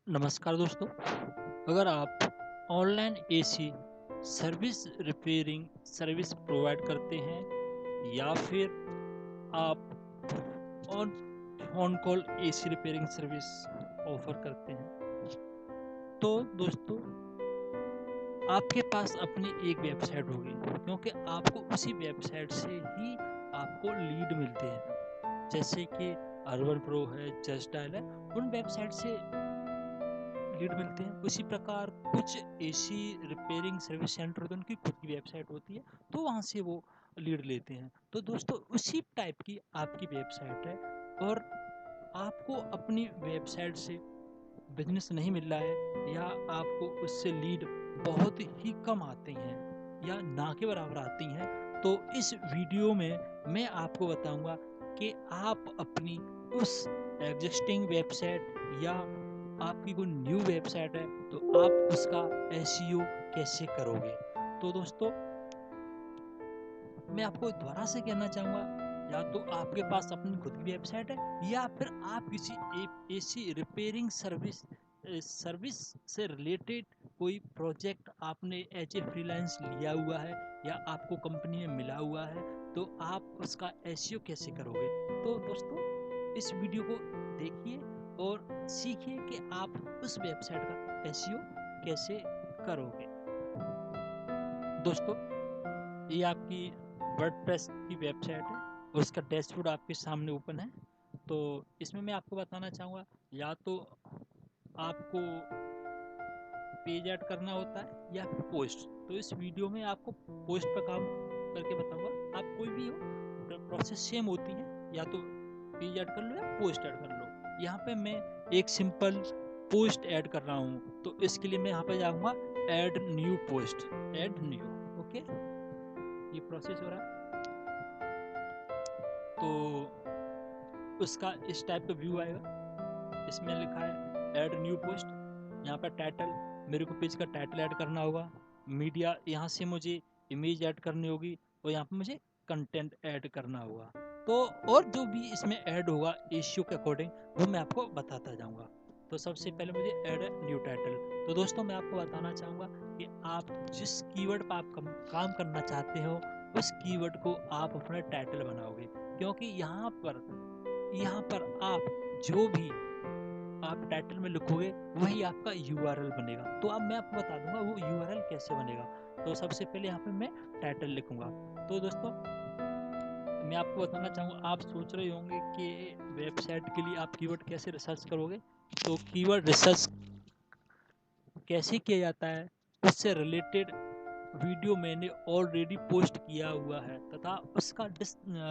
नमस्कार दोस्तों। अगर आप online AC service repairing service provide करते हैं या फिर आप on on call AC repairing service offer करते हैं, तो दोस्तों आपके पास अपनी एक वेबसाइट होगी, क्योंकि आपको उसी वेबसाइट से ही आपको लीड मिलते हैं। जैसे कि अर्बन प्रो है, जस्ट डायल है, उन वेबसाइट से लीड मिलते हैं। उसी प्रकार कुछ एसी रिपेयरिंग सर्विस सेंटर होते हैं, उनकी खुद की वेबसाइट होती है, तो वहाँ से वो लीड लेते हैं। तो दोस्तों उसी टाइप की आपकी वेबसाइट है और आपको अपनी वेबसाइट से बिजनेस नहीं मिल रहा है या आपको उससे लीड बहुत ही कम आती हैं या ना के बराबर आती हैं, तो इस वीडियो में मैं आपको बताऊंगा कि आप अपनी उस एग्जिस्टिंग वेबसाइट या आपकी कोई न्यू वेबसाइट है तो आप उसका एसईओ कैसे करोगे। तो दोस्तों मैं आपको दोबारा से कहना चाहूँगा, या तो आपके पास अपनी खुद की वेबसाइट है या फिर आप किसी एसी रिपेयरिंग सर्विस से रिलेटेड कोई प्रोजेक्ट आपने एज ए फ्रीलांस लिया हुआ है या आपको कंपनी में मिला हुआ है, तो आप उसका एसईओ कैसे करोगे। तो दोस्तों इस वीडियो को देखिए और सीखिए कि आप उस वेबसाइट का एसईओ कैसे करोगे। दोस्तों ये आपकी वर्डप्रेस की वेबसाइट है और उसका डैशबोर्ड आपके सामने ओपन है। तो इसमें मैं आपको बताना चाहूँगा, या तो आपको पेज ऐड करना होता है या फिर पोस्ट। तो इस वीडियो में आपको पोस्ट पर काम करके बताऊंगा। आप कोई भी हो, प्रोसेस सेम होती है, या तो पेज ऐड कर लो या पोस्ट ऐड कर लो। यहाँ पे मैं एक सिंपल पोस्ट ऐड कर रहा हूँ, तो इसके लिए मैं यहाँ पे जाऊँगा add new post, add new. Okay, ये प्रोसेस हो रहा है। तो उसका इस टाइप का व्यू आएगा। इसमें लिखा है ऐड न्यू पोस्ट। यहाँ पर टाइटल, मेरे को पेज का टाइटल ऐड करना होगा। मीडिया, यहाँ से मुझे इमेज ऐड करनी होगी और यहाँ पे मुझे कंटेंट ऐड करना होगा। तो और जो भी इसमें ऐड होगा इश्यू के अकॉर्डिंग वो मैं आपको बताता जाऊँगा। तो सबसे पहले मुझे ऐड न्यू टाइटल। तो दोस्तों मैं आपको बताना चाहूँगा कि आप जिस कीवर्ड पर आप काम करना चाहते हो उस कीवर्ड को आप अपना टाइटल बनाओगे, क्योंकि यहाँ पर आप जो भी आप टाइटल में लिखोगे वही आपका यूआरएल बनेगा। तो अब मैं आपको बता दूंगा वो यूआरएल कैसे बनेगा। तो सबसे पहले यहाँ पे मैं टाइटल लिखूंगा। तो दोस्तों मैं आपको बताना चाहूँगा, आप सोच रहे होंगे कि वेबसाइट के लिए आप कीवर्ड कैसे रिसर्च करोगे। तो कीवर्ड रिसर्च कैसे किया जाता है उससे रिलेटेड वीडियो मैंने ऑलरेडी पोस्ट किया हुआ है तथा उसका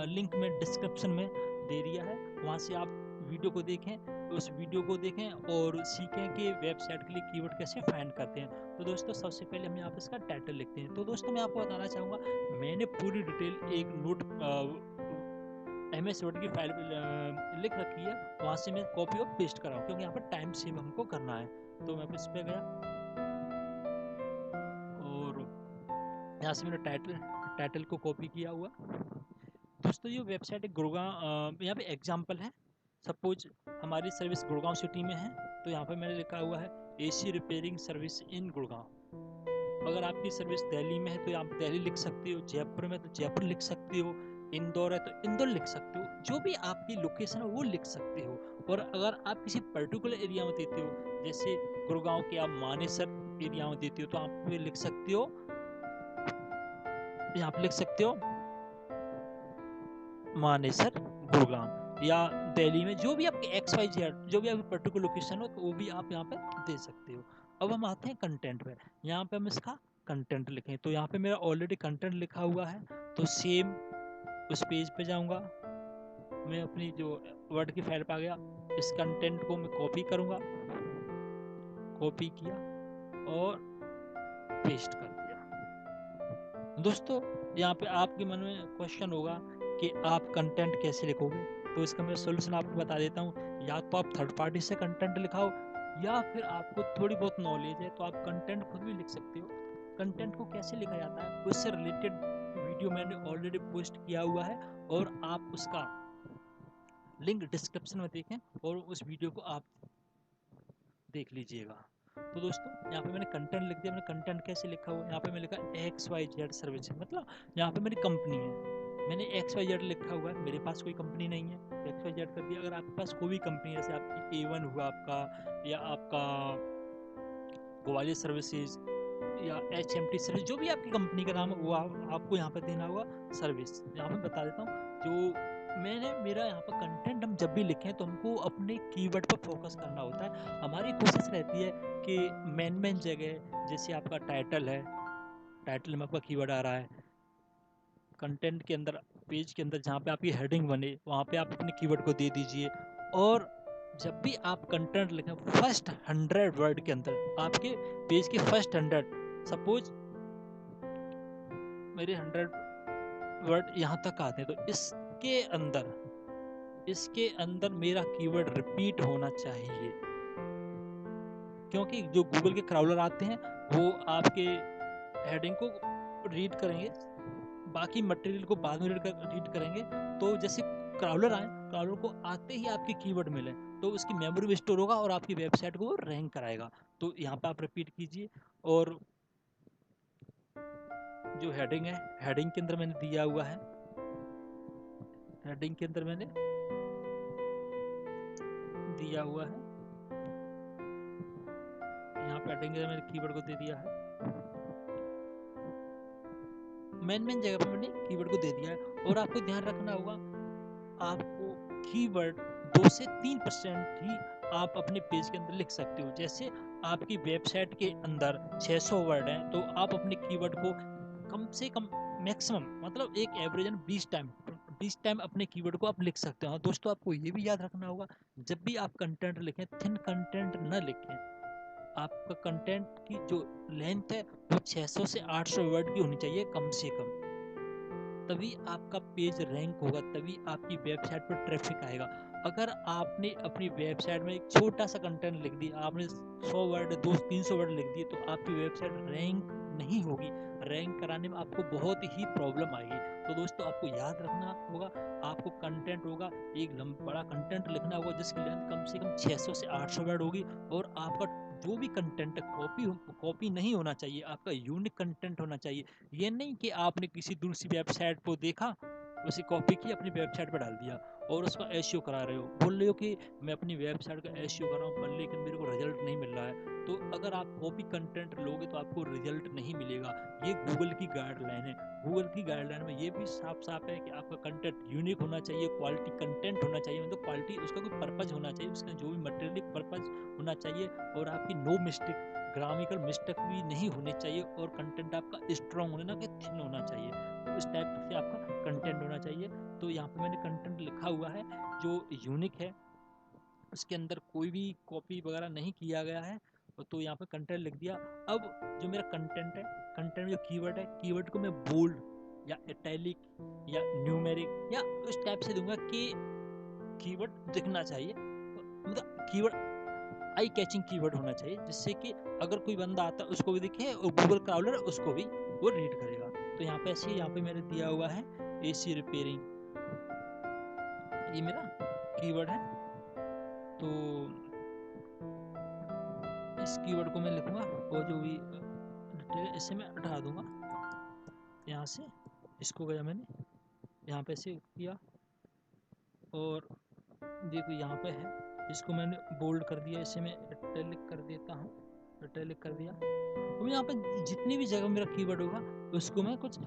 लिंक मैं डिस्क्रिप्शन में दे दिया है। वहाँ से आप वीडियो को देखें, उस वीडियो को देखें और सीखें कि वेबसाइट के लिए कीवर्ड कैसे फाइंड करते हैं। तो दोस्तों सबसे पहले हम यहाँ पर इसका टाइटल लिखते हैं। तो दोस्तों मैं आपको बताना चाहूँगा, मैंने पूरी डिटेल एक नोट MS वर्ड की फाइल लिख रखी है, वहाँ से मैं कॉपी और पेस्ट कर रहा हूँ, क्योंकि यहाँ पर टाइम सेव हमको करना है। तो मैं इस पर गया और यहाँ से मैंने टाइटल को कॉपी किया हुआ। दोस्तों ये वेबसाइट एक गुड़गांव, यहाँ पे एग्जांपल है। सपोज हमारी सर्विस गुड़गांव सिटी में है, तो यहाँ पे मैंने लिखा हुआ है AC repairing service in Gurgaon. अगर आपकी सर्विस दिल्ली में है तो आप दिल्ली लिख सकते हो, जयपुर में तो जयपुर लिख सकते हो, इंदौर है तो इंदौर लिख सकते हो, जो भी आपकी लोकेशन है वो लिख सकते हो। और अगर आप किसी पर्टिकुलर एरिया में देते हो, जैसे गुड़गांव के आप मानेसर एरिया में देते हो, तो आप लिख सकते हो, यहाँ पे लिख सकते हो मानेसर गुड़गांव, या दिल्ली में जो भी आपके XYZ जो भी आपकी पर्टिकुलर लोकेशन हो तो वो भी आप यहाँ पे दे सकते हो। अब हम आते हैं कंटेंट पे। यहाँ पे हम इसका कंटेंट लिखें, तो यहाँ पे मेरा ऑलरेडी कंटेंट लिखा हुआ है, तो सेम उस पेज पे जाऊँगा, मैं अपनी जो वर्ड की फाइल पे आ गया, इस कंटेंट को मैं कॉपी करूँगा, कॉपी किया और पेस्ट कर दिया। दोस्तों यहाँ पे आपके मन में क्वेश्चन होगा कि आप कंटेंट कैसे लिखोगे। तो इसका मैं सोल्यूशन आपको बता देता हूँ, या तो आप थर्ड पार्टी से कंटेंट लिखाओ या फिर आपको थोड़ी बहुत नॉलेज है तो आप कंटेंट खुद भी लिख सकते हो। कंटेंट को कैसे लिखा जाता है उससे रिलेटेड वीडियो मैंने ऑलरेडी पोस्ट किया हुआ है और आप उसका लिंक डिस्क्रिप्शन में देखें और उस वीडियो को आप देख लीजिएगा। तो दोस्तों यहाँ पे मैंने कंटेंट लिख दिया। मैंने कंटेंट कैसे लिखा हुआ, यहाँ पे मैं लिखा XYZ सर्विस, मतलब यहाँ पे मेरी कंपनी है, मैंने XYZ लिखा हुआ है, मेरे पास कोई कंपनी नहीं है, XYZ कर दिया। अगर आपके पास कोई भी कंपनी है, जैसे आपकी A1 हुआ आपका, या आपका ग्वालियर सर्विसेज, या HMT सर्विस, जो भी आपकी कंपनी का नाम है वो आपको यहाँ पर देना होगा सर्विस। यहाँ पे बता देता हूँ, जो मैंने मेरा यहाँ पर कंटेंट हम जब भी लिखें तो हमको अपने कीवर्ड पर फोकस करना होता है। हमारी कोशिश रहती है कि मेन जगह, जैसे आपका टाइटल है, टाइटल में आपका कीवर्ड आ रहा है, कंटेंट के अंदर, पेज के अंदर जहाँ पे आपकी हेडिंग बने वहाँ पे आप अपने कीवर्ड को दे दीजिए। और जब भी आप कंटेंट लिखें, फर्स्ट 100 वर्ड के अंदर, आपके पेज के फर्स्ट 100, सपोज मेरे 100 वर्ड यहाँ तक आते हैं, तो इसके अंदर मेरा कीवर्ड रिपीट होना चाहिए, क्योंकि जो गूगल के क्राउलर आते हैं वो आपके हेडिंग को रीड करेंगे, बाकी मटेरियल को बाद में रीड करेंगे। तो जैसे क्राउलर आए, क्राउलर को आते ही आपके कीवर्ड मिले तो उसकी मेमोरी में स्टोर होगा और आपकी वेबसाइट को वो रैंक कराएगा। तो यहाँ पे आप रिपीट कीजिए। और जो हेडिंग है, हेडिंग के अंदर मैंने दिया हुआ है, हेडिंग के अंदर मैंने दिया हुआ है, यहाँ पे हेडिंग के अंदर मैंने कीवर्ड को दे दिया है, मेन जगह पे मैंने कीवर्ड को दे दिया है। और आपको ध्यान रखना होगा, आपको कीवर्ड 2 से 3% ही आप अपने पेज के अंदर लिख सकते हो। जैसे आपकी वेबसाइट के अंदर 600 वर्ड हैं, तो आप अपने कीवर्ड को कम से कम, मैक्सिमम मतलब एक एवरेज 20 टाइम अपने कीवर्ड को आप लिख सकते हो। दोस्तों आपको ये भी याद रखना होगा, जब भी आप कंटेंट लिखें, थिन कंटेंट न लिखें। आपका कंटेंट की जो लेंथ है वो 600 से 800 वर्ड की होनी चाहिए कम से कम, तभी आपका पेज रैंक होगा, तभी आपकी वेबसाइट पर ट्रैफिक आएगा। अगर आपने अपनी वेबसाइट में एक छोटा सा कंटेंट लिख दिया, आपने 100 वर्ड 200-300 वर्ड लिख दिए, तो आपकी वेबसाइट रैंक नहीं होगी। रैंक कराने में आपको बहुत ही प्रॉब्लम आएगी। तो दोस्तों आपको याद रखना होगा, आपको कंटेंट होगा, एक बड़ा कंटेंट लिखना होगा जिसकी लेंथ कम से कम 600 से 800 वर्ड होगी। और आपका जो भी कंटेंट कॉपी नहीं होना चाहिए, आपका यूनिक कंटेंट होना चाहिए। ये नहीं कि आपने किसी दूसरी वेबसाइट को देखा, उसे कॉपी किया, अपनी वेबसाइट पर डाल दिया और उसका एसईओ करा रहे हो, बोल रहे हो कि मैं अपनी वेबसाइट का एसईओ कर रहा हूँ, पर लेकिन मेरे को रिजल्ट नहीं मिल रहा है। तो अगर आप कॉपी कंटेंट लोगे तो आपको रिजल्ट नहीं मिलेगा। ये गूगल की गाइडलाइन है। गूगल की गाइडलाइन में ये भी साफ साफ है कि आपका कंटेंट यूनिक होना चाहिए, क्वालिटी कंटेंट होना चाहिए, मतलब क्वालिटी, उसका कोई पर्पज होना चाहिए, उसका जो भी मटेरियल पर्पज होना चाहिए, और आपकी नो मिस्टेक, ग्रामिकल मिस्टेक भी नहीं होनी चाहिए, और कंटेंट आपका स्ट्रॉन्ग होना, ना कि थिन होना चाहिए। तो इस टाइप से आपका कंटेंट होना चाहिए। तो यहाँ पे मैंने कंटेंट लिखा हुआ है जो यूनिक है, उसके अंदर कोई भी कॉपी वगैरह नहीं किया गया है। तो यहाँ पे कंटेंट लिख दिया। अब जो मेरा कंटेंट है, कंटेंट में जो कीवर्ड है, कीवर्ड को मैं बोल्ड या इटैलिक या न्यूमेरिक या उस टाइप से दूंगा कि कीवर्ड दिखना चाहिए, मतलब कीवर्ड आई कैचिंग कीवर्ड होना चाहिए, जिससे कि अगर कोई बंदा आता है उसको भी दिखे और गूगल क्राउलर उसको भी वो रीड करेगा। तो यहाँ पे ऐसे, यहाँ पे मैंने दिया हुआ है एसी रिपेयरिंग, ये मेरा कीवर्ड है। तो इस कीवर्ड को मैं लिखूंगा और जो भी डिटेल, इसे मैं हटा दूंगा यहाँ से। इसको गया मैंने यहाँ पे से किया, और देखो यहाँ पे है, इसको मैंने बोल्ड कर दिया, इसे मैं इटैलिक कर देता हूँ, इटैलिक कर दिया। तो यहाँ पे जितनी भी जगह मेरा कीवर्ड होगा उसको मैं कुछ,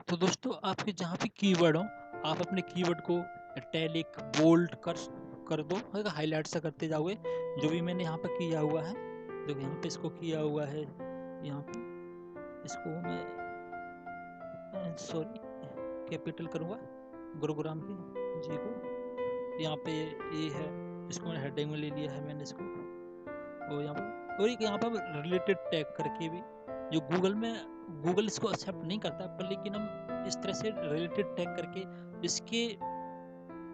तो दोस्तों आपके जहाँ भी कीवर्ड हो, आप अपने कीवर्ड को इटैलिक बोल्ड कर दो, हाईलाइट सा करते जाओगे। जो भी मैंने यहाँ पे किया हुआ है, देखो यहाँ पे इसको किया हुआ है, यहाँ पे इसको मैं सॉरी कैपिटल करूँगा, गुरुग्राम के जी को। यहाँ पे ये है, इसको मैंने हेडिंग में ले लिया है मैंने इसको। और यहाँ पर, और एक यहाँ पर रिलेटेड टैग करके भी, जो गूगल इसको एक्सेप्ट नहीं करता, पर लेकिन हम इस तरह से रिलेटेड टैग करके इसके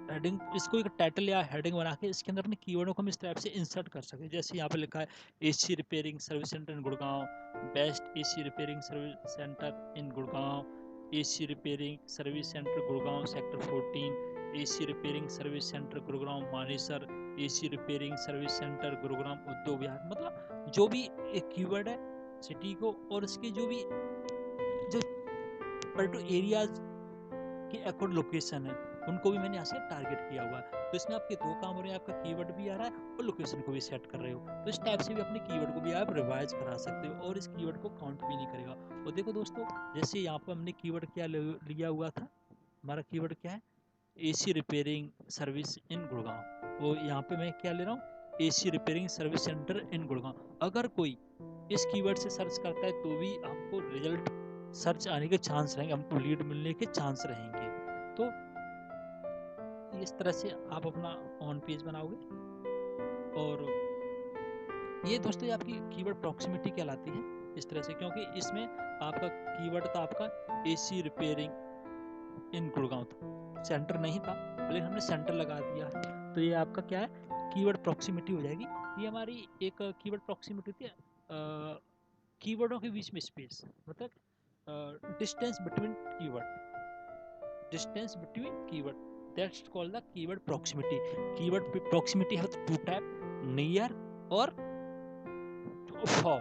हेडिंग, इसको एक टाइटल या हेडिंग बना के इसके अंदर अपने कीवर्डों को हम इस टाइप से इंसर्ट कर सकते हैं। जैसे यहाँ पे लिखा है AC repairing service centre in Gurgaon, best AC repairing service centre in Gurgaon, AC repairing service centre Gurgaon sector 14, AC repairing service centre Gurugram Manesar, AC repairing service centre Gurugram Udyog Vihar, मतलब जो भी एक कीवर्ड है सिटी को और इसके जो भी जो पर्टिकुलर एरियाज के अकॉर्ड लोकेशन है उनको भी मैंने यहाँ से टारगेट किया हुआ है। तो इसमें आपके दो काम हो रहे हैं, आपका कीवर्ड भी आ रहा है और लोकेशन को भी सेट कर रहे हो। तो इस टाइप से भी अपने कीवर्ड को भी आप रिवाइज करा सकते हो और इस कीवर्ड को काउंट भी नहीं करेगा। और देखो दोस्तों, जैसे यहाँ पर हमने कीवर्ड क्या लिया हुआ था, हमारा कीवर्ड क्या है, AC repairing service in Gurgaon, और यहाँ पे मैं क्या ले रहा हूँ, AC repairing service centre in Gurgaon. अगर कोई इस कीवर्ड से सर्च करता है तो भी हमको रिजल्ट सर्च आने के चांस रहेंगे, हमको लीड मिलने के चांस रहेंगे। तो इस तरह से आप अपना ऑन पेज बनाओगे। और ये दोस्तों ये आपकी कीवर्ड प्रॉक्सिमिटी कहलाती है इस तरह से, क्योंकि इसमें आपका कीवर्ड था आपका एसी रिपेयरिंग इन गुड़गांव था, सेंटर नहीं था लेकिन हमने सेंटर लगा दिया, तो ये आपका क्या है, कीवर्ड प्रॉक्सिमिटी हो जाएगी। ये हमारी एक कीवर्ड प्रॉक्सिमिटी होती है, कीवर्डों के बीच में स्पेस, मतलब distance between keyword, that's called the keyword proximity. Keyword proximity have two type, near और फॉर।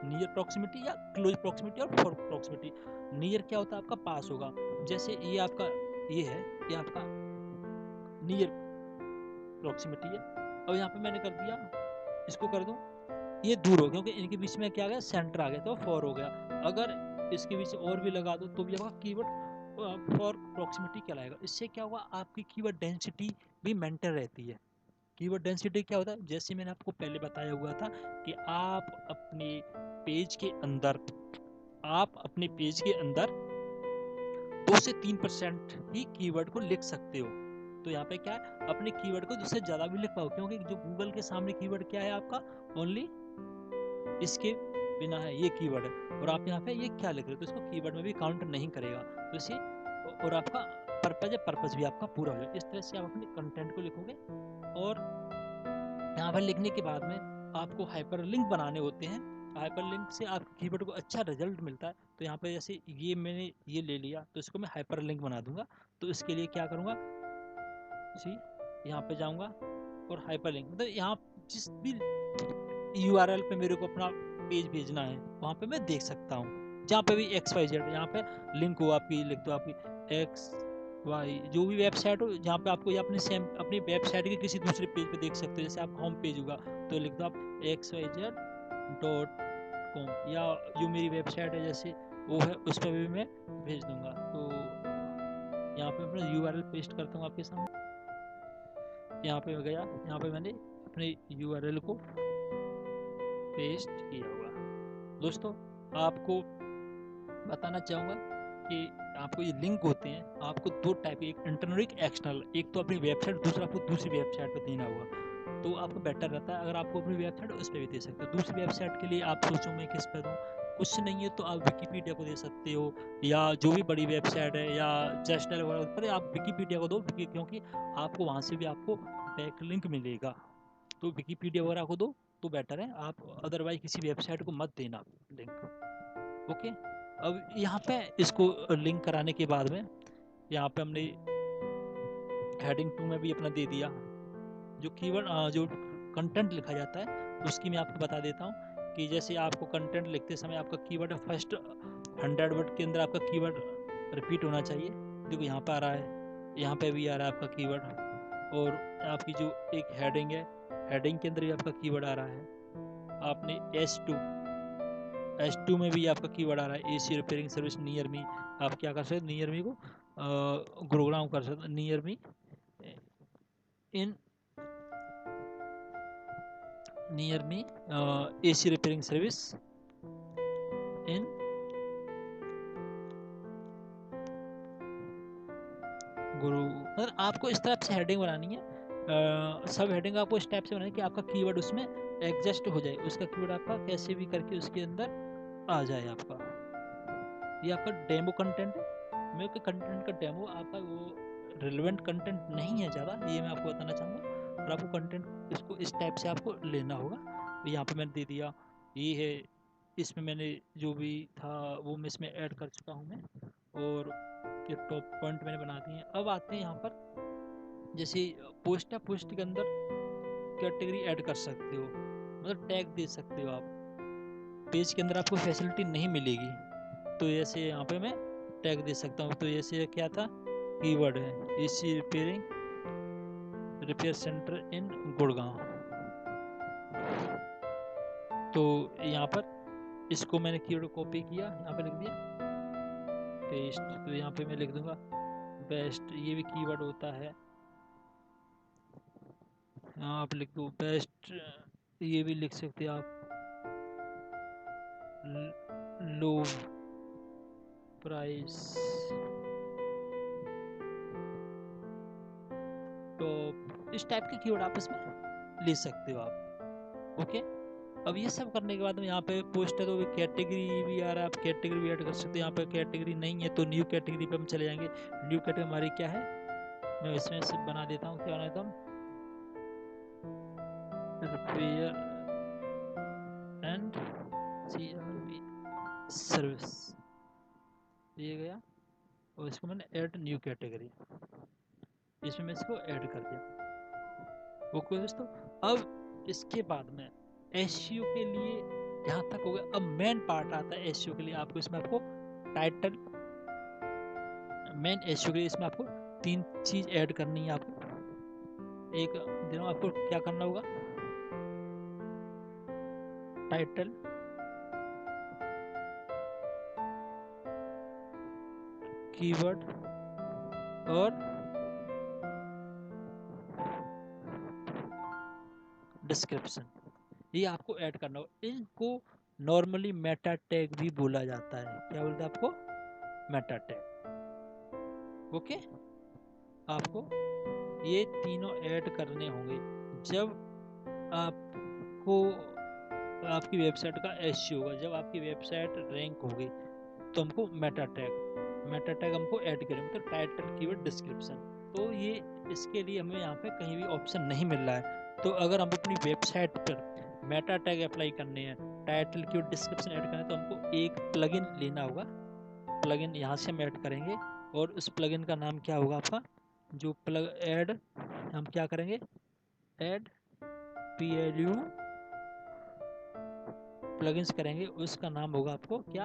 नियर प्रॉक्सिमिटी या क्लोज प्रॉक्सिमिटी और फॉर प्रॉक्सिमिटी। नियर क्या होता है, आपका पास होगा, जैसे ये आपका ये है, ये आपका नियर प्रॉक्सिमिटी है। अब यहाँ पे मैंने कर दिया, इसको कर दूं, ये दूर हो, क्योंकि इनके बीच में क्या आ गया, सेंटर आ गया, तो फॉर हो गया। अगर इसके बीच और भी लगा दो तो भी आपका कीवर्ड फॉर प्रॉक्सिमिटी कहलाएगा। इससे क्या होगा, आपकी कीवर्ड डेंसिटी भी मेंटेन रहती है। कीवर्ड डेंसिटी क्या होता है, जैसे मैंने आपको पहले बताया हुआ था कि आप अपने पेज के अंदर 2 से 3% ही कीवर्ड को लिख सकते हो। तो यहाँ पे क्या है, अपने कीवर्ड को उससे ज्यादा भी लिख पाओ, क्योंकि जो गूगल के सामने कीवर्ड क्या है आपका, ओनली इसके बिना है, ये कीवर्ड है, और आप यहाँ पे ये क्या लिख रहे हो, तो इसको कीवर्ड में भी काउंट नहीं करेगा। तो इसी और आपका पर्पज भी आपका पूरा हो जाएगा। इस तरह से आप अपने कंटेंट को लिखोगे, और यहाँ पर लिखने के बाद में आपको हाइपरलिंक बनाने होते हैं। हाइपरलिंक से आपके कीवर्ड को अच्छा रिजल्ट मिलता है। तो यहाँ पे जैसे ये मैंने ये ले लिया, तो इसको मैं हाइपरलिंक बना दूंगा। तो इसके लिए क्या करूँगा, यहाँ पे जाऊँगा और हाइपरलिंक, मतलब यहाँ जिस भी URL पे मेरे को अपना पेज भेजना है वहाँ पे मैं देख सकता हूँ, जहाँ पे भी XYZ यहाँ पे लिंक हो, आपकी लिख दो, आपकी XY जो भी वेबसाइट हो, जहाँ पे आपको ये अपनी वेबसाइट के किसी दूसरे पेज पे देख सकते हो। जैसे आपका होम पेज होगा तो लिख दो आप xyz.com, या जो मेरी वेबसाइट है जैसे वो है उस पर भी मैं भेज दूंगा। तो यहाँ पे अपना URL पेस्ट करता हूँ आपके सामने। यहाँ पे गया, यहाँ पे मैंने अपने URL को पेस्ट किया हुआ। दोस्तों आपको बताना चाहूँगा कि आपको ये लिंक होते हैं, आपको 2 टाइप के, एक इंटरनल एक एक्सटर्नल। एक तो अपनी वेबसाइट, दूसरा आपको दूसरी वेबसाइट पर देना होगा। तो आपको बेटर रहता है अगर आपको अपनी वेबसाइट उस पर भी दे सकते हो। दूसरी वेबसाइट के लिए आप सोचो मैं किस पर दूँ, कुछ नहीं है तो आप विकीपीडिया को दे सकते हो, या जो भी बड़ी वेबसाइट है, या जस्टल वगैरह पर आप विकीपीडिया को दो, क्योंकि आपको वहाँ से भी आपको बैकलिंक मिलेगा। तो विकीपीडिया वगैरह को दो तो बेटर है, आप अदरवाइज किसी वेबसाइट को मत देना लिंक। ओके, अब यहाँ पे इसको लिंक कराने के बाद में यहाँ पे हमने हेडिंग 2 में भी अपना दे दिया। जो कीवर्ड जो कंटेंट लिखा जाता है उसकी मैं आपको बता देता हूँ कि जैसे आपको कंटेंट लिखते समय आपका कीवर्ड फर्स्ट 100 वर्ड के अंदर आपका कीवर्ड रिपीट होना चाहिए। देखो यहाँ पर आ रहा है, यहाँ पे भी आ रहा है आपका कीवर्ड, और आपकी जो एक हेडिंग है, हेडिंग के अंदर भी आपका कीवर्ड आ रहा है। आपने S2 में भी आपका कीवर्ड आ रहा है, AC repairing service near me. आप क्या कर सकते, नियर मी को गुरुग्राम कर सकते, near me in near me AC repairing service इन गुरु, मतलब आपको इस तरह से हेडिंग बनानी है। सब हेडिंग आपको इस टाइप से बनानी है कि आपका कीवर्ड उसमें एडजस्ट हो जाए, उसका कीवर्ड आपका कैसे भी करके उसके अंदर आ जाए आपका। ये आपका डेमो कंटेंट है, मेरे कंटेंट का डेमो आपका वो रिलेवेंट कंटेंट नहीं है ज़्यादा, ये मैं आपको बताना चाहूँगा। और आपको कंटेंट इसको इस टाइप से आपको लेना होगा। तो यहाँ पे मैंने दे दिया, ये है, इसमें मैंने जो भी था वो मैं इसमें ऐड कर चुका हूँ मैं, और ये टॉप पॉइंट मैंने बना दिए हैं। अब आते हैं यहाँ पर जैसे पोस्ट है, पोस्ट के अंदर कैटेगरी ऐड कर सकते हो, मतलब टैग दे सकते हो आप। पेज के अंदर आपको फैसिलिटी नहीं मिलेगी, तो ऐसे यहाँ पे मैं टैग दे सकता हूँ। तो ऐसे क्या था, कीवर्ड है AC repair centre in Gurgaon. तो यहाँ पर इसको मैंने कीवर्ड कॉपी किया, यहाँ पे लिख दिया पेस्ट। तो यहाँ पे मैं लिख दूंगा बेस्ट, ये भी कीवर्ड होता है, यहाँ आप लिख दो बेस्ट। ये भी लिख सकते हैं आप, लो प्राइस टॉप, इस टाइप के कीवर्ड आप इसमें ले सकते हो आप। ओके, अब ये सब करने के बाद में यहाँ पे पोस्ट है तो कैटेगरी भी आ रहा है, आप कैटेगरी भी ऐड कर सकते हैं। यहाँ पे कैटेगरी नहीं है तो न्यू कैटेगरी पे हम चले जाएंगे। न्यू कैटेगरी हमारी क्या है, मैं इसमें से बना देता हूँ, क्या बना देता हूँ, रिपेयर एंड CRV सर्विस, ये गया। और इसको मैंने ऐड न्यू कैटेगरी, इसमें मैं इसको ऐड कर दिया। ओके दोस्तों, अब इसके बाद में SEO के लिए यहाँ तक हो गया। अब मेन पार्ट आता है SEO के लिए, आपको इसमें आपको टाइटल, मेन SEO के लिए इसमें आपको 3 चीज ऐड करनी है। आपको एक दिनों आपको क्या करना होगा, टाइटल, कीवर्ड और डिस्क्रिप्शन, ये आपको ऐड करना होगा। इनको नॉर्मली मेटा टैग भी बोला जाता है। क्या बोलते हैं आपको, मेटा टैग। ओके, आपको ये तीनों ऐड करने होंगे। जब आपको आपकी वेबसाइट का SEO होगा, जब आपकी वेबसाइट रैंक होगी, तो हमको मेटा टैग हमको ऐड करेंगे। तो टाइटल, कीवर्ड, डिस्क्रिप्शन, तो ये इसके लिए हमें यहाँ पे कहीं भी ऑप्शन नहीं मिल रहा है। तो अगर हम अपनी वेबसाइट पर मेटा टैग अप्लाई करने हैं, टाइटल, कीवर्ड, डिस्क्रिप्शन ऐड करना है, तो हमको एक प्लगइन लेना होगा। प्लगइन यहाँ से हम ऐड करेंगे, और उस प्लगइन का नाम क्या होगा आपका, जो प्लग ऐड हम क्या करेंगे, ऐड PLU प्लगइन्स करेंगे, उसका नाम होगा आपको क्या,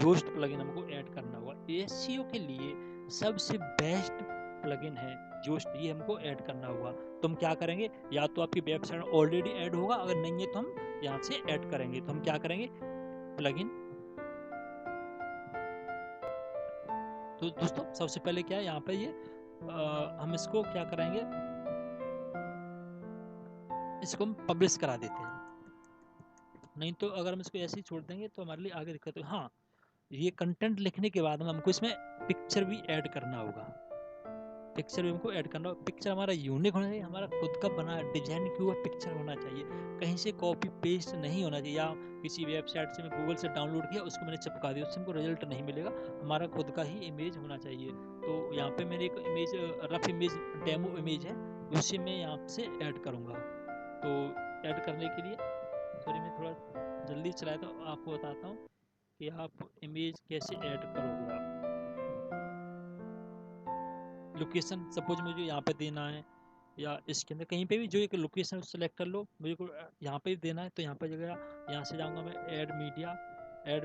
योस्ट प्लगइन हमको ऐड करना होगा। SEO के लिए सबसे बेस्ट प्लगइन है योस्ट, ये हमको ऐड करना होगा। तो हम क्या करेंगे, या तो आपकी वेबसाइट ऑलरेडी ऐड होगा, अगर नहीं है तो हम यहाँ से ऐड करेंगे। तो हम क्या करेंगे, प्लगइन। तो दोस्तों सबसे पहले क्या है, यहाँ पे ये हम इसको क्या करेंगे, इसको हम पब्लिश करा देते हैं। नहीं तो अगर हम इसको ऐसे ही छोड़ देंगे तो हमारे लिए आगे दिक्कत होगी। हाँ, ये कंटेंट लिखने के बाद में हमको इसमें पिक्चर भी ऐड करना होगा। पिक्चर भी हमको ऐड करना होगा। पिक्चर हमारा यूनिक होना चाहिए, हमारा खुद का बना डिजाइन किया हुआ पिक्चर होना चाहिए, कहीं से कॉपी पेस्ट नहीं होना चाहिए। या किसी वेबसाइट से मैं गूगल से डाउनलोड किया, उसको मैंने चिपका दिया, उससे हमको रिजल्ट नहीं मिलेगा। हमारा खुद का ही इमेज होना चाहिए। तो यहाँ पे मेरे एक image, rough image, demo image है, उसे मैं यहाँ से ऐड करूँगा। तो ऐड करने के लिए, सॉरी मैं थोड़ा जल्दी चलाया, तो आपको बताता हूँ कि आप इमेज कैसे ऐड करोगे। आप लोकेशन सपोज मुझे यहाँ पे देना है, या इसके अंदर कहीं पे भी जो एक लोकेशन सेलेक्ट कर लो, मुझे को यहाँ पे देना है, तो यहाँ पे जगह यहाँ से जाऊँगा मैं ऐड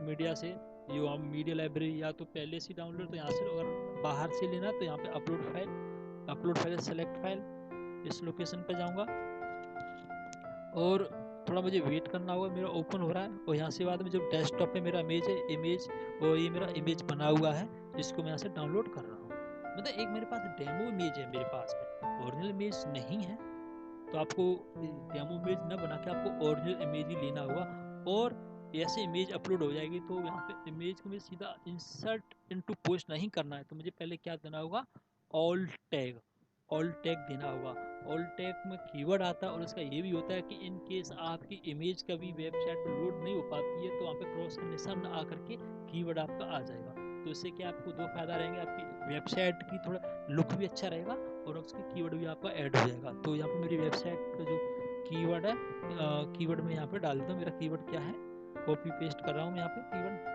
मीडिया से, जो हम मीडिया लाइब्रेरी या तो पहले से डाउनलोड, तो यहाँ से अगर बाहर से लेना तो यहाँ पे अपलोड फाइल सेलेक्ट फाइल, इस लोकेशन पे जाऊँगा, और थोड़ा मुझे वेट करना होगा, मेरा ओपन हो रहा है। और यहाँ से बाद में जो डेस्कटॉप पे मेरा इमेज, और ये मेरा इमेज बना हुआ है, इसको मैं यहाँ से डाउनलोड कर रहा हूँ। मतलब एक मेरे पास डेमो इमेज है, मेरे पास में ओरिजिनल इमेज नहीं है। तो आपको डेमो इमेज ना बना के आपको ओरिजिनल इमेज ही लेना होगा। और ऐसे इमेज अपलोड हो जाएगी, तो यहाँ पे इमेज को मुझे सीधा इंसर्ट इनटू पोस्ट नहीं करना है, तो मुझे पहले क्या देना होगा, ऑल टैग देना होगा। ऑल टैग में कीवर्ड आता है, और उसका ये भी होता है कि इन केस आपकी इमेज कभी वेबसाइट पर लोड नहीं हो पाती है, तो वहाँ पे क्रॉस का निशान आकर के कीवर्ड आपका आ जाएगा। तो इससे क्या आपको दो फायदा रहेंगे, आपकी वेबसाइट की थोड़ा लुक भी अच्छा रहेगा, और उसके कीवर्ड भी आपका ऐड हो जाएगा। तो यहाँ पे मेरी वेबसाइट का जो कीवर्ड है, कीवर्ड में यहाँ पे डाल देता हूँ। मेरा कीवर्ड क्या है, कॉपी पेस्ट कर रहा हूँ यहाँ पे कीवर्ड,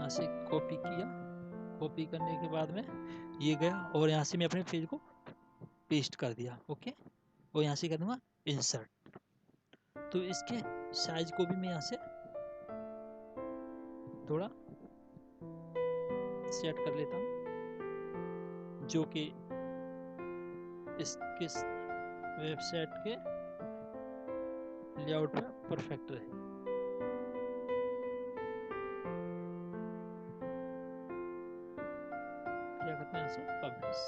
यहाँ से कॉपी किया, कॉपी करने के बाद में ये गया और यहाँ से मैं अपने पेज को पेस्ट कर दिया। ओके, और यहाँ से कर दूंगा इंसर्ट। तो इसके साइज को भी मैं यहाँ से थोड़ा सेट कर लेता हूँ, जो कि इसके वेबसाइट के लेआउट में परफेक्ट रहे। क्या करते हैं, यहाँ से पब्लिश।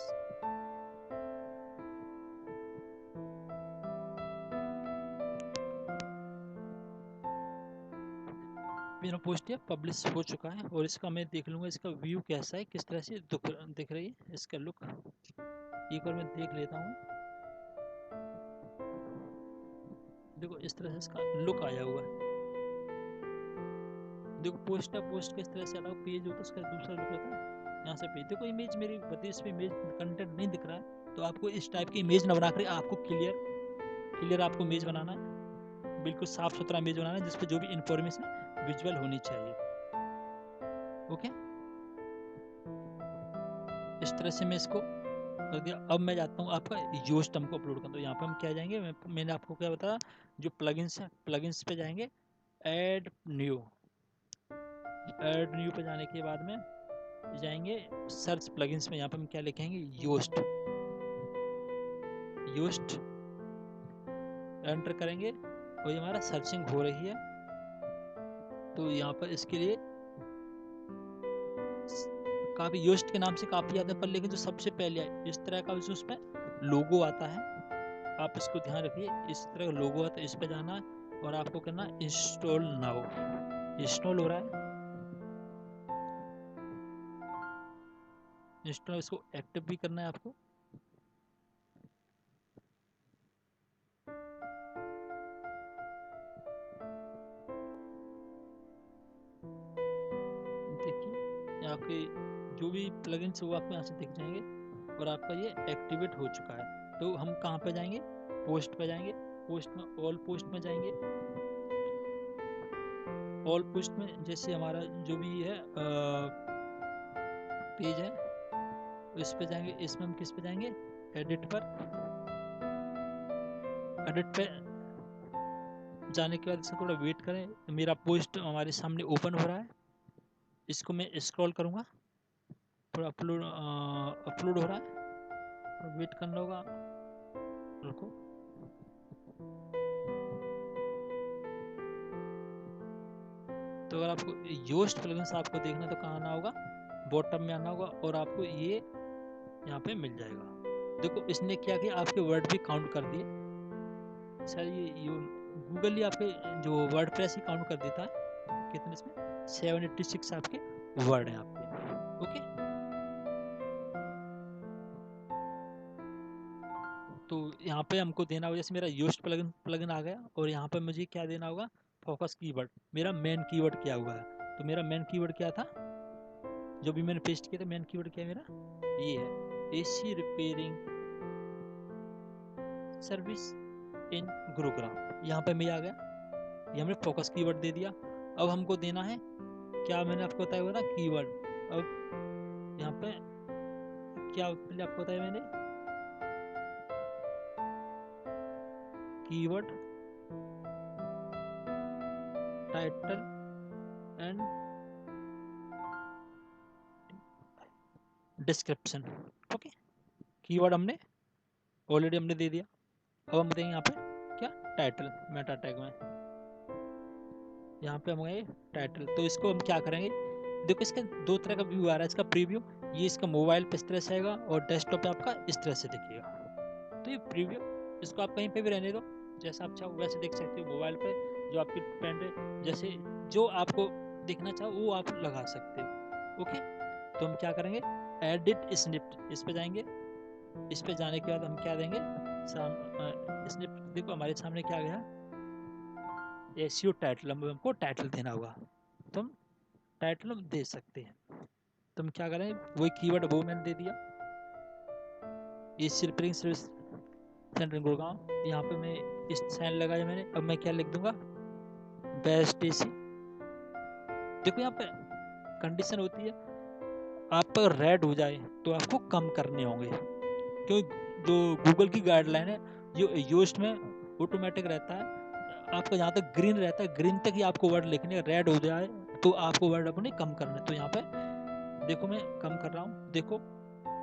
मेरा पोस्ट ये पब्लिश हो चुका है और इसका मैं देख लूँगा इसका व्यू कैसा है, किस तरह से दिख रही है इसका लुक। एक बार मैं देख लेता हूँ। देखो इस तरह से इसका लुक आया हुआ है। देखो पोस्ट है, पोस्ट किस तरह से अलग पेज होता है, उसका दूसरा लुक रहता है। यहाँ से पेज देखो, इमेज मेरी बत्तीस पे इमेज कंटेंट नहीं दिख रहा है, तो आपको इस टाइप की इमेज न बनाकर आपको क्लियर आपको इमेज बनाना है, बिल्कुल साफ सुथरा इमेज बनाना है जिसपे जो भी इंफॉर्मेशन विजुअल होनी चाहिए। ओके, इस तरह से मैं इसको कर दिया। अब मैं जाता हूँ आपका योस्ट हमको अपलोड करना। तो यहाँ पे हम क्या जाएंगे, मैंने आपको क्या बताया, जो प्लगइन्स है प्लगइन्स पे जाएंगे, ऐड न्यू पे जाने के बाद में जाएंगे सर्च प्लगइन्स में। यहाँ पे हम क्या लिखेंगे, योस्ट एंटर करेंगे और ये हमारा सर्चिंग हो रही है। तो यहाँ पर इसके लिए काफी योस्ट के नाम से काफी ज़्यादा, पर लेकिन जो सबसे पहले इस तरह का उसमें लोगो आता है, आप इसको ध्यान रखिए, इस तरह का लोगो आता है, इस पे जाना है और आपको करना इंस्टॉल नाउ। इंस्टॉल हो रहा है, इंस्टॉल, इसको एक्टिव भी करना है आपको। देखिए आपके जो भी प्लगइन्स वो आपको यहाँ से दिख जाएंगे और आपका ये एक्टिवेट हो चुका है। तो हम कहाँ पे जाएंगे, पोस्ट पे जाएंगे, पोस्ट में ऑल पोस्ट में जाएंगे। ऑल पोस्ट में जैसे हमारा जो भी है पेज है इस पे जाएंगे, इसमें हम किस पे जाएंगे, एडिट पर। एडिट पे जाने के बाद इसका थोड़ा वेट करें, मेरा पोस्ट हमारे सामने ओपन हो रहा है। इसको मैं स्क्रॉल करूँगा, थोड़ा अपलोड हो रहा है, वेट करना होगा, रुको। तो अगर आपको योस्ट प्लगइन्स आपको देखना तो कहाँ आना होगा, बॉटम में आना होगा और आपको ये यहाँ पे मिल जाएगा। देखो इसने क्या किया, आपके वर्ड भी काउंट कर दिए। सर ये गूगल ही आपके जो वर्डप्रेस ही काउंट कर देता है, कितने इसमें 786 आपके वर्ड हैं आपके। ओके, तो यहाँ पे हमको देना होगा, जैसे मेरा योस्ट प्लगइन आ गया और यहाँ पे मुझे क्या देना होगा, फोकस कीवर्ड। मेरा मेन कीवर्ड क्या हुआ है, तो मेरा मेन कीवर्ड क्या था, जो भी मैंने पेस्ट किया था, मेन कीवर्ड क्या है मेरा, ये है एसी रिपेयरिंग सर्विस इन गुरुग्राम। यहाँ पे मैं आ गया, ये हमने फोकस कीवर्ड दे दिया। अब हमको देना है क्या, मैंने आपको बताया हुआ था कीवर्ड। अब यहाँ पे क्या पहले आपको बताया मैंने, keyword title and description. Okay, keyword हमने ऑलरेडी हमने दे दिया। अब हम देंगे यहाँ पे क्या, टाइटल, मेटा टैग में यहाँ पे हम गए टाइटल। तो इसको हम क्या करेंगे, देखो इसका दो तरह का व्यू आ रहा है, इसका प्रीव्यू, ये इसका मोबाइल पे इस तरह से आएगा और डेस्कटॉप पे आपका इस तरह से दिखेगा। तो ये प्रीव्यू, इसको आप कहीं पे भी रहने दो, जैसा आप चाहो वैसे देख सकते हो। मोबाइल पे जो आपकी पेन जैसे जो आपको दिखना चाहो वो आप लगा सकते हो। ओके, तो हम क्या करेंगे, एडिट स्निप्ट, इस पे जाएंगे। इस पे जाने के बाद हम क्या देंगे, स्निप्ट, देखो हमारे सामने क्या गया, एसईओ टाइटल, हमको टाइटल देना होगा, तो हम टाइटल हम दे सकते हैं। तो हम क्या करें, वही कीवर्ड वो मैंने दे दिया, AC repairing service centre Gurgaon. यहाँ पे मैं इस साइन लगाया मैंने। अब मैं क्या लिख दूंगा, बेस्ट एसी। देखो यहाँ पे कंडीशन होती है आप पर रेड हो जाए तो आपको कम करने होंगे, क्योंकि जो गूगल की गाइडलाइन है जो योस्ट में ऑटोमेटिक रहता है, आपका जहाँ तक ग्रीन रहता है ग्रीन तक ही आपको वर्ड लिखने, रेड हो जाए तो आपको वर्ड अपने कम करने। तो यहाँ पे देखो मैं कम कर रहा हूँ, देखो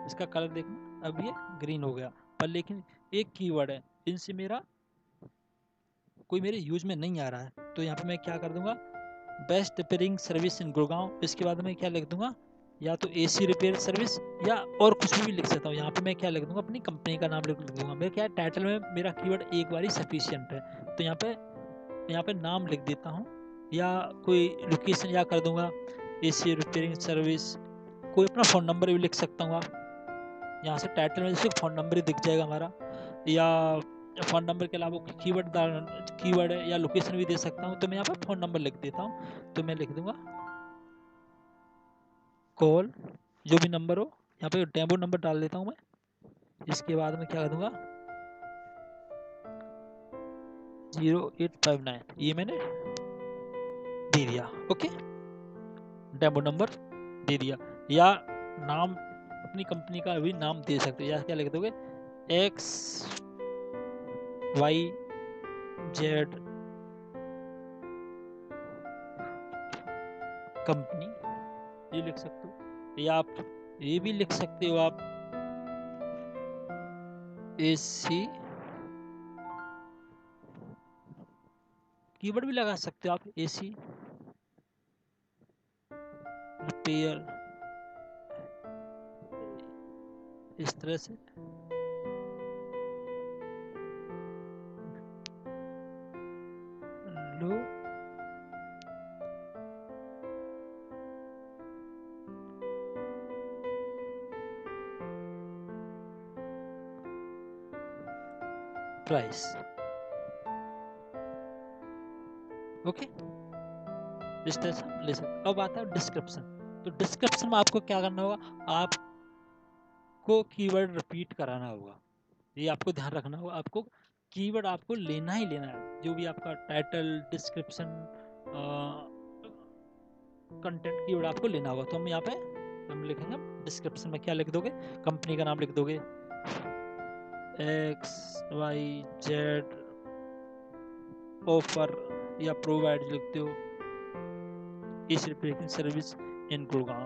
इसका कलर देखना, अब ये ग्रीन हो गया, पर लेकिन एक कीवर्ड है इनसे मेरा कोई मेरे यूज में नहीं आ रहा है। तो यहाँ पे मैं क्या कर दूंगा, best repairing service in Gurgaon, इसके बाद में क्या लिख दूंगा, या तो एसी रिपेयर सर्विस या और कुछ भी लिख सकता हूँ। यहाँ पे मैं क्या लिख दूंगा, अपनी कंपनी का नाम लिख दूंगा। मेरा क्या है, टाइटल में मेरा कीवर्ड एक बार ही सफिशियंट है। तो यहाँ पे नाम लिख देता हूँ, या कोई लोकेशन या कर दूंगा एसी रिपेयरिंग सर्विस, कोई अपना फ़ोन नंबर भी लिख सकता हूँ। आप यहाँ से टाइटल में सिर्फ फ़ोन नंबर ही दिख जाएगा हमारा, या फ़ोन नंबर के अलावा कीवर्ड है या लोकेशन भी दे सकता हूँ। तो मैं यहाँ पर फ़ोन नंबर लिख देता हूँ। तो मैं लिख दूंगा कॉल, जो भी नंबर हो, यहाँ पे डेमो नंबर डाल देता हूँ मैं। इसके बाद में क्या कर दूंगा 0859, ये मैंने दे दिया। ओके, डेमो नंबर दे दिया, या नाम अपनी कंपनी का भी नाम दे सकते हैं, या क्या लिख दोगे XYZ कंपनी, ये लिख सकते हो। या आप ये भी लिख सकते हो, आप एसी कीवर्ड भी लगा सकते हो, आप एसी रिपेयर, इस तरह से लो प्राइस। ओके, इस तरह से हम ले सकते। अब आता है डिस्क्रिप्शन। तो डिस्क्रिप्शन में आपको क्या करना होगा, आपको कीवर्ड रिपीट कराना होगा, ये आपको ध्यान रखना होगा। आपको कीवर्ड आपको लेना ही लेना है, जो भी आपका टाइटल, डिस्क्रिप्शन, कंटेंट कीवर्ड आपको लेना होगा। तो हम यहाँ पे हम लिखेंगे, डिस्क्रिप्शन में क्या लिख दोगे, कंपनी का नाम लिख दोगे XYZ ऑफर, या प्रोवाइड लिखते हो इस repairing service in Gurgaon,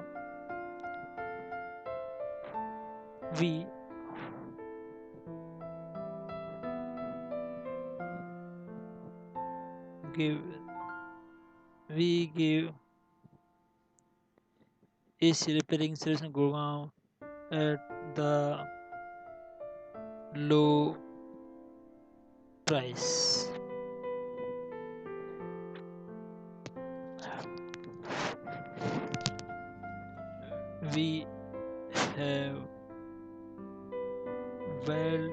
we give AC repairing service in Gurgaon at the low price. We have well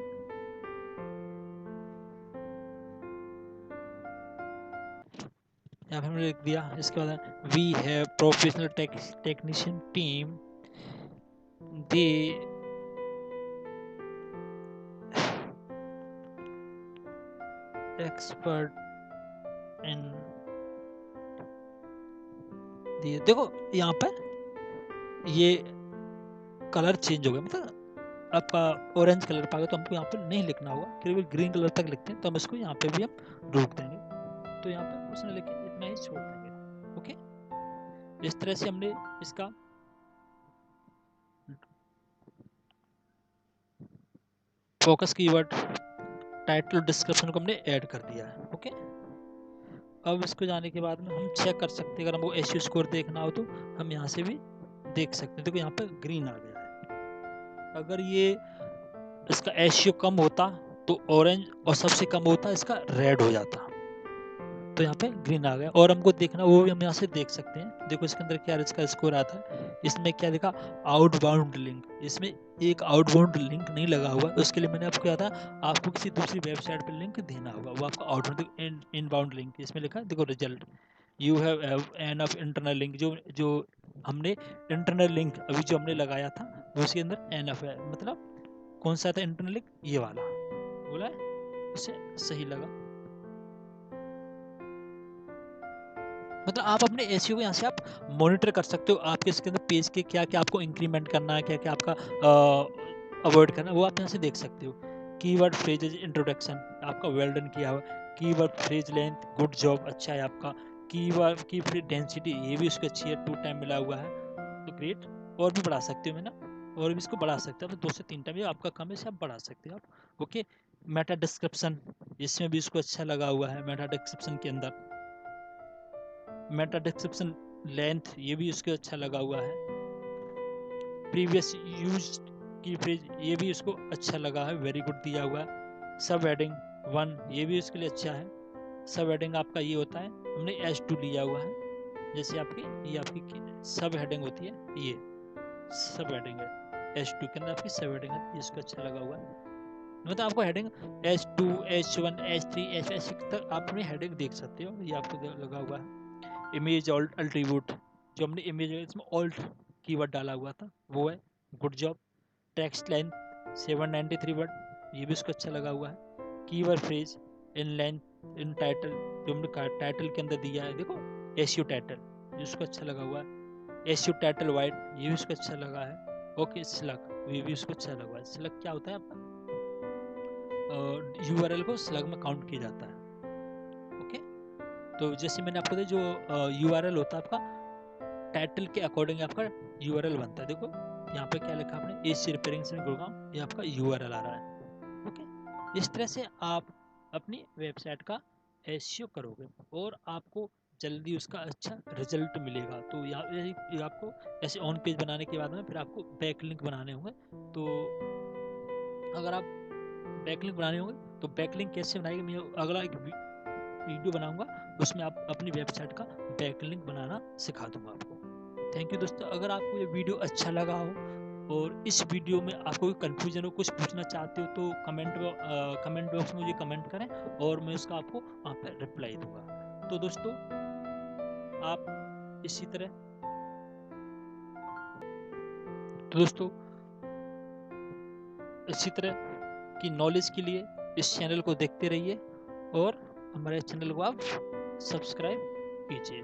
यहाँ पे हमने लिख दिया। इसके बाद we have professional technician team, they expert in, देखो यहाँ पे ये कलर चेंज हो गया, मतलब आपका ऑरेंज कलर पा गया, तो हमको यहाँ पे नहीं लिखना होगा, केवल ग्रीन कलर तक लिखते हैं। तो हम इसको यहाँ पे भी हम रोक देंगे। तो यहाँ पे उसने लिखे इतना ही छोड़ देंगे। ओके, इस तरह से हमने इसका फोकस कीवर्ड, टाइटल, डिस्क्रिप्शन को हमने ऐड कर दिया है। ओके, अब इसको जाने के बाद में हम चेक कर सकते हैं, अगर हमको एसईओ स्कोर देखना हो तो हम यहाँ से भी देख सकते हैं। देखो यहाँ पे ग्रीन आ गया है। अगर ये इसका एसईओ कम होता तो ऑरेंज, और सबसे कम होता इसका रेड हो जाता। तो यहाँ पे ग्रीन आ गया, और हमको देखना वो भी हम यहाँ से देख सकते हैं। देखो इसके अंदर क्या इसका स्कोर आता है, इसमें क्या लिखा, आउटबाउंड लिंक, इसमें एक आउटबाउंड लिंक नहीं लगा हुआ। उसके लिए मैंने आपको क्या था, आपको किसी दूसरी वेबसाइट पर लिंक देना होगा, वो आपका आउटबाउंड इनबाउंड लिंक इसमें लिखा है। देखो result, you have enough internal link, जो हमने इंटरनल लिंक अभी जो हमने लगाया था वो उसके अंदर एनफ है, मतलब कौन सा था इंटरनल लिंक, ये वाला बोला है, उसे सही लगा। मतलब आप अपने एसईओ को यहाँ से आप मॉनिटर कर सकते हो, आपके इसके अंदर पेज के क्या क्या आपको इंक्रीमेंट करना है, क्या क्या आपका अवॉइड करना है, वो आप यहाँ से देख सकते हो। कीवर्ड फ्रेजेज इंट्रोडक्शन आपका वेल डन किया हुआ, keyword phrase length good job अच्छा है आपका, कीवर्ड की फ्रेज डेंसिटी ये भी उसकी अच्छी है, 2 टाइम मिला हुआ है तो ग्रेट। और भी बढ़ा सकते हो मैं ना, और भी इसको बढ़ा सकते हो, 2 से 3 टाइम, ये आपका काम है, इसे आप बढ़ा सकते हो आप। ओके, मेटा डिस्क्रिप्शन इसमें भी इसको अच्छा लगा हुआ है, मेटा डिस्क्रिप्शन के अंदर मेटा डिस्क्रिप्शन लेंथ ये भी उसको अच्छा लगा हुआ है। प्रीवियस यूज की फ्रेज ये भी उसको अच्छा लगा है, वेरी गुड दिया हुआ है। सब हेडिंग 1 ये भी उसके लिए अच्छा है। सब हेडिंग आपका ये होता है, हमने H2 लिया हुआ है, जैसे आपकी ये आपकी सब हेडिंग होती है, ये सब हेडिंग है H2 के अंदर आपकी सब हेडिंग है, इसको अच्छा लगा हुआ है। मतलब आपको heading H2 H1 H3 H6 तक आप अपनी हेडिंग देख सकते हो, ये आपको लगा हुआ है। इमेज अल्ट्रीब्यूट जो हमने इमेज इसमें ऑल्ट कीवर्ड डाला हुआ था वो है, good job. Text length 793 word ये भी उसको अच्छा लगा हुआ है। Keyword phrase in length in title जो हमने टाइटल के अंदर दिया है, देखो एसयू टाइटल ये उसको अच्छा लगा हुआ है। एसयू टाइटल वाइड ये भी उसको अच्छा लगा है। ओके, स्लग ये भी उसको अच्छा लगा है। स्लग क्या होता है आपका, यूआरएल को स्लग में काउंट किया जाता है। ओके, तो जैसे मैंने आपको जो यूआरएल होता है आपका टाइटल के अकॉर्डिंग आपका यूआरएल बनता है। देखो यहाँ पे क्या लिखा आपने, एसी रिपेयरिंग से गुड़गांव, ये आपका यूआरएल आ रहा है। ओके, इस तरह से आप अपनी वेबसाइट का एसईओ करोगे और आपको जल्दी उसका अच्छा रिजल्ट मिलेगा। तो यहाँ आपको ऐसे ऑन पेज बनाने के बाद में फिर आपको बैकलिंक बनाने होंगे। तो अगर आप बैकलिंक बनाने होंगे तो बैकलिंक कैसे बनाएंगे, मैं अगला एक वीडियो बनाऊंगा, उसमें आप अपनी वेबसाइट का बैकलिंक बनाना सिखा दूंगा आपको। थैंक यू दोस्तों, अगर आपको ये वीडियो अच्छा लगा हो और इस वीडियो में आपको कोई कन्फ्यूजन हो, कुछ पूछना चाहते हो तो कमेंट बॉक्स में मुझे कमेंट करें और मैं उसका आपको वहाँ पर रिप्लाई दूंगा। तो दोस्तों आप इसी तरह तो दोस्तों इसी तरह की नॉलेज के लिए इस चैनल को देखते रहिए और हमारे चैनल को आप सब्सक्राइब कीजिए।